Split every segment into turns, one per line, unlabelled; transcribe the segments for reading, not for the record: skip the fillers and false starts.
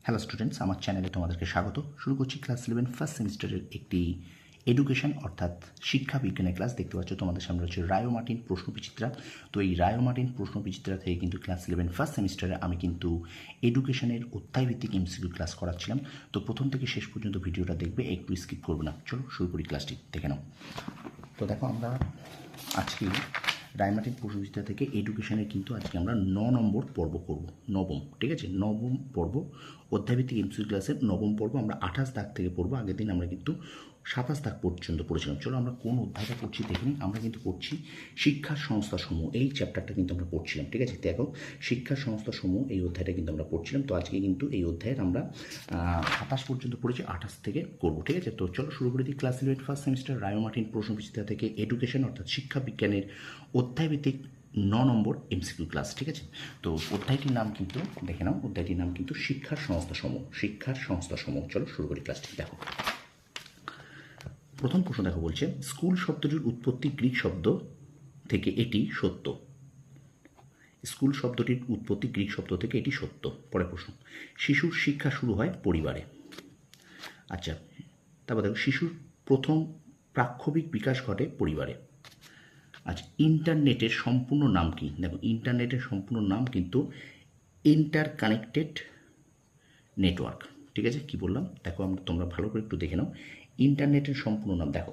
Hello students, আমার চ্যানেলে তোমাদেরকে স্বাগত। শুরু করছি ক্লাস 11 ফার্স্ট সেমিস্টারের একটি এডুকেশন অর্থাৎ শিক্ষা বিজ্ঞানের ক্লাস। দেখতে পাচ্ছ তোমাদের সামনে রয়েছে রায়ো মার্টিন প্রশ্নবিচিত্রা। তো এই রায়ো মার্টিন প্রশ্নবিচিত্রা থেকে কিন্তু ক্লাস 11 ফার্স্ট সেমিস্টারে আমি কিন্তু এডুকেশনের অধ্যায়ভিত্তিক এমসিকিউ ক্লাস করাচ্ছিলাম। তো প্রথম থেকে শেষ পর্যন্ত ভিডিওটা দেখবে, একটু স্কিপ করবে না। চলো শুরু করি, ক্লাসটি দেখে নাও। তো দেখো, আমরা আজকে রায় মার্টিন প্রশ্নবিচিত্রা থেকে এডুকেশনের কিন্তু আজকে আমরা 9 নম্বর পর্ব করব, নবম। ঠিক আছে, নবম পর্ব অধ্যায়ভিত্তিক এমসিকিউ ক্লাসের নবম পর্ব। আমরা 28 দাগ থেকে পড়বো। আগের দিন আমরা কিন্তু 27 দাগ পর্যন্ত পড়েছিলাম। চলো আমরা কোন অধ্যায়টা পড়ছি দেখে নিই। আমরা কিন্তু পড়ছি শিক্ষার সংস্থাসমূহ, এই চ্যাপ্টারটা কিন্তু আমরা পড়ছিলাম। ঠিক আছে, দেখো শিক্ষার সংস্থাসমূহ এই অধ্যায়টা কিন্তু আমরা পড়ছিলাম। তো আজকে কিন্তু এই অধ্যায়ের আমরা 27 পর্যন্ত পড়েছি, 28 থেকে করবো। ঠিক আছে, তো চলো শুরু করে দিই। ক্লাস 11 ফার্স্ট সেমিস্টার রায়ো মার্টিন প্রশ্নবিচিত্রা থেকে এডুকেশন অর্থাৎ শিক্ষা বিজ্ঞানের অধ্যায়ভিত্তিক 9 নম্বর এমসিকিউ ক্লাস। ঠিক আছে, তো অধ্যায়টির নাম কিন্তু দেখে নাও, অধ্যায়টির নাম কিন্তু শিক্ষার সংস্থাসমূহ। শিক্ষার সংস্থাসমূহ। চলো শুরু করি ক্লাসটি। দেখো প্রথম প্রশ্ন দেখো, বলছে স্কুল শব্দটির উৎপত্তি গ্রিক শব্দ থেকে, এটি সত্য। স্কুল শব্দটির উৎপত্তি গ্রিক শব্দ থেকে, এটি সত্য। পরের প্রশ্ন, শিশুর শিক্ষা শুরু হয় পরিবারে। আচ্ছা, তারপর দেখো শিশুর প্রথম প্রাক্ষবিক বিকাশ ঘটে পরিবারে। আচ্ছা, ইন্টারনেটের সম্পূর্ণ নাম কি? দেখো ইন্টারনেটের সম্পূর্ণ নাম কিন্তু ইন্টার কানেক্টেড নেটওয়ার্ক। ঠিক আছে, কি বললাম দেখো, তোমরা ভালো করে একটু দেখে নাও। ইন্টারনেটের সম্পূর্ণ নাম দেখো,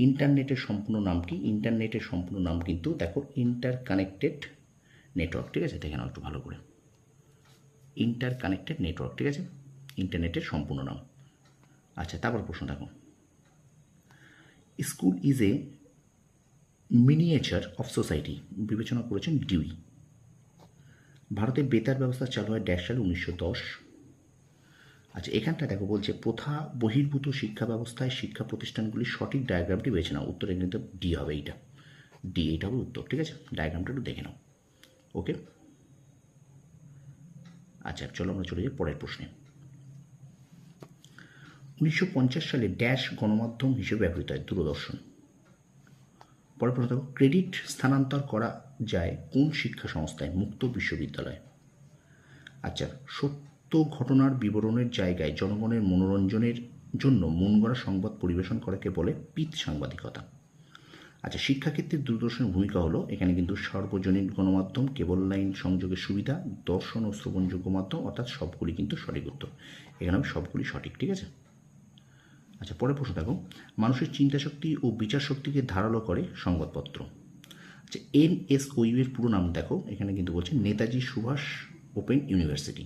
ইন্টারনেটের সম্পূর্ণ নাম কি? ইন্টারনেটের সম্পূর্ণ নাম কিন্তু দেখো ইন্টার কানেক্টেড নেটওয়ার্ক। ঠিক আছে, দেখে নাও একটু ভালো করে, ইন্টার কানেক্টেড নেটওয়ার্ক। ঠিক আছে, ইন্টারনেটের সম্পূর্ণ নাম। আচ্ছা, তারপর প্রশ্ন দেখো, school is a miniature of society বিবেচনা করেছেন ডিউই। ভারতে বেতার ব্যবস্থা চালু হয় ড্যাশ সালে 1910। আচ্ছা, এখানটা দেখো বলছে প্রথা বহির্ভূত শিক্ষা ব্যবস্থায় শিক্ষা প্রতিষ্ঠানগুলির সঠিক ডায়াগ্রামটি বেছে নাও। উত্তরে কিন্তু ডি হবে, এইটা ডি, এইটা হবে উত্তর। ঠিক আছে, ডায়াগ্রামটা একটু দেখে নাও। ওকে, আচ্ছা চলো আমরা চলে যাই পরের প্রশ্নে। 1950 সালে ড্যাশ গণমাধ্যম হিসেবে ব্যবহৃত হয় দূরদর্শন। পরের প্রশ্ন দেখো, ক্রেডিট স্থানান্তর করা যায় কোন শিক্ষা সংস্থায়? মুক্ত বিশ্ববিদ্যালয়। আচ্ছা, সত্য ঘটনার বিবরণের জায়গায় জনগণের মনোরঞ্জনের জন্য মন গড়া সংবাদ পরিবেশন করাকে বলে পিত সাংবাদিকতা। আচ্ছা, শিক্ষাক্ষেত্রে দূরদর্শনের ভূমিকা হলো, এখানে কিন্তু সর্বজনীন গণমাধ্যম, কেবল লাইন সংযোগের সুবিধা, দর্শন ও শ্রবণযোগ্য মাধ্যম, অর্থাৎ সবগুলি কিন্তু সঠিক উত্তর। এখানে হবে সবগুলি সঠিক। ঠিক আছে, আচ্ছা পরের প্রশ্ন দেখো, মানুষের চিন্তাশক্তি ও বিচার শক্তিকে ধারালো করে সংবাদপত্র। আচ্ছা, এনএসওইউ এর পুরো নাম দেখো, এখানে কিন্তু বলছে Netaji Subhash open university.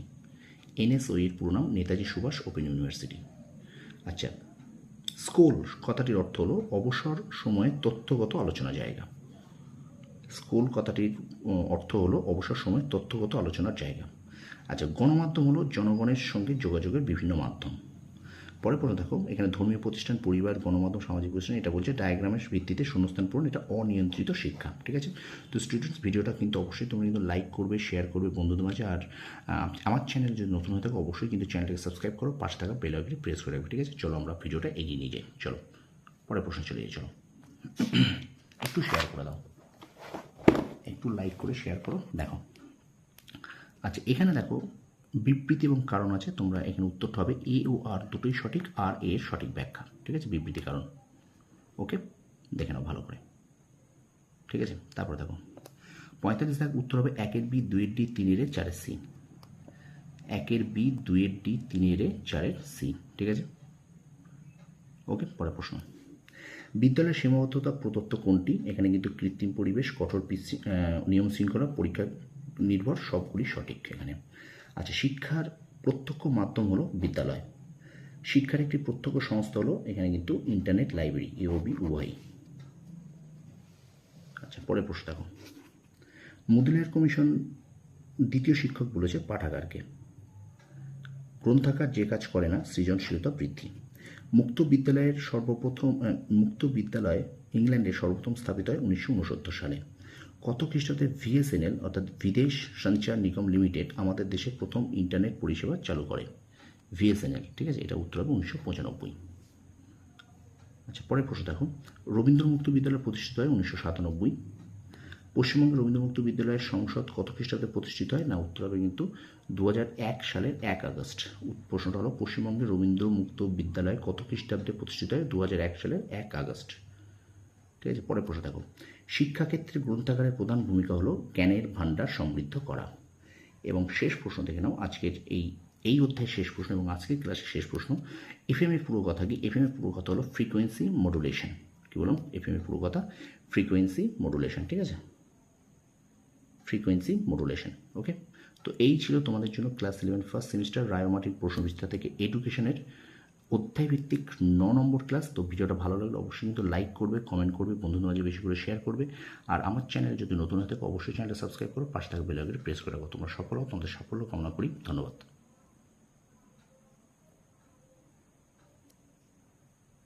NSOU এর পুরো নাম নেতাজি সুভাষ ওপেন ইউনিভার্সিটি। আচ্ছা, স্কুল কথাটির অর্থ হলো অবসর সময়ে তথ্যগত আলোচনা জায়গা। স্কুল কথাটির অর্থ হলো অবসর সময়ে তথ্যগত আলোচনার জায়গা। আচ্ছা, গণমাধ্যম হলো জনগণের সঙ্গে যোগাযোগের বিভিন্ন মাধ্যম। পরে পরে দেখো, এখানে ধর্মীয় প্রতিষ্ঠান, পরিবার, গণমাধ্যম, সামাজিক প্রতিষ্ঠান, এটা বলছে ডায়াগ্রামের ভিত্তিতে শূন্যস্থান পূরণ, এটা অনিয়ন্ত্রিত শিক্ষা। ঠিক আছে, তো স্টুডেন্টস ভিডিওটা কিন্তু অবশ্যই তোমরা কিন্তু লাইক করবে, শেয়ার করবে বন্ধুদের মাঝে। আর আমার চ্যানেল যদি নতুন হয়ে থাকে অবশ্যই কিন্তু চ্যানেলটাকে সাবস্ক্রাইব করো, পাশে থাকা বেল আইকনটি প্রেস করে রাখবে। ঠিক আছে, চলো আমরা ভিডিওটা এগিয়ে নিয়ে যাই। চলো পরের প্রশ্ন চলে যাই। চলো একটু শেয়ার করে দাও, একটু লাইক করে শেয়ার করো। দেখো আচ্ছা, এখানে দেখো বিবৃতি এবং কারণ আছে, তোমরা এখানে উত্তরটা হবে এ ও আর দুটোই সঠিক, আর এর সঠিক ব্যাখ্যা। ঠিক আছে, বিবৃতি কারণ। ওকে, দেখে নাও ভালো করে। ঠিক আছে, তারপরে দেখো 45 দাগ উত্তর হবে 1-এর বি, 2-এর ডি, 3-এর 4-এর সি। 1-এর বি, 2-এর ডি, 3-এর 4-এর সি। ঠিক আছে, ওকে পরের প্রশ্ন, বিদ্যালয়ের সীমাবদ্ধতা প্রদত্ত কোনটি? এখানে কিন্তু কৃত্রিম পরিবেশ, কঠোর নিয়ম শৃঙ্খলা, পরীক্ষা নির্ভর, সবগুলি সঠিক এখানে। আচ্ছা, শিক্ষার প্রত্যক্ষ মাধ্যম হলো বিদ্যালয়। শিক্ষার একটি প্রত্যক্ষ সংস্থা হলো এখানে কিন্তু ইন্টারনেট, লাইব্রেরি, এওবি উভয়ই। আচ্ছা, পরের প্রশ্ন দেখো, মুদিলার কমিশন দ্বিতীয় শিক্ষক বলেছে পাঠাগারকে। গ্রন্থাগার যে কাজ করে না, সৃজনশীলতা বৃদ্ধি। মুক্ত বিদ্যালয় ইংল্যান্ডে সর্বপ্রথম স্থাপিত হয় 1969 সালে। কত খ্রিস্টাব্দে ভিএসএনএল অর্থাৎ বিদেশ সঞ্চার নিগম লিমিটেড আমাদের দেশে প্রথম ইন্টারনেট পরিষেবা চালু করে? ভিএসএনএল। ঠিক আছে, এটা উত্তর হবে 1995। আচ্ছা, পরের প্রশ্ন দেখো, রবীন্দ্র মুক্ত বিদ্যালয় প্রতিষ্ঠিত হয় 1997। পশ্চিমবঙ্গ রবীন্দ্র মুক্ত বিদ্যালয়ের সংসদ কত খ্রিস্টাব্দে প্রতিষ্ঠিত হয়? না, উত্তর হবে কিন্তু 2001 সালের 1 আগস্ট। প্রশ্নটা হলো পশ্চিমবঙ্গের রবীন্দ্র মুক্ত বিদ্যালয় কত খ্রিস্টাব্দে প্রতিষ্ঠিত হয়? 2001 সালের 1 আগস্ট। ঠিক আছে, পরের প্রশ্ন দেখো। শিক্ষাক্ষেত্রে গ্রন্থাগারের প্রধান ভূমিকা হলো জ্ঞানের ভাণ্ডার সমৃদ্ধ করা। এবং শেষ প্রশ্ন দেখে নাও, আজকের এই অধ্যায়ের শেষ প্রশ্ন এবং আজকের ক্লাসের শেষ প্রশ্ন। এফএম এর পুরো কথা কি? এফএম এর পুরো কথা হলো ফ্রিকোয়েন্সি মডুলেশন। কি বললাম? এফএম এর পুরো কথা ফ্রিকোয়েন্সি মডুলেশন। ঠিক আছে, ফ্রিকোয়েন্সি মডুলেশন। ওকে, তো এই ছিল তোমাদের জন্য ক্লাস 11 ফার্স্ট সেমিস্টার রায়মার্টিন প্রশ্ন বিস্তার থেকে এডুকেশনের অধ্যায়ভিত্তিক 9 নম্বর ক্লাস। তো ভিডিওটা ভালো লাগলে অবশ্যই কিন্তু লাইক করবে, কমেন্ট করবে, বন্ধুদের মাঝে বেশি করে শেয়ার করবে। আর আমার চ্যানেলে যদি নতুন হয়ে থাকে অবশ্যই চ্যানেলটা সাবস্ক্রাইব করো, পাশে থাকা বেল আইকনটি প্রেস করে রাখো। তোমরা সফল হও, তোমাদের সাফল্য কামনা করি। ধন্যবাদ।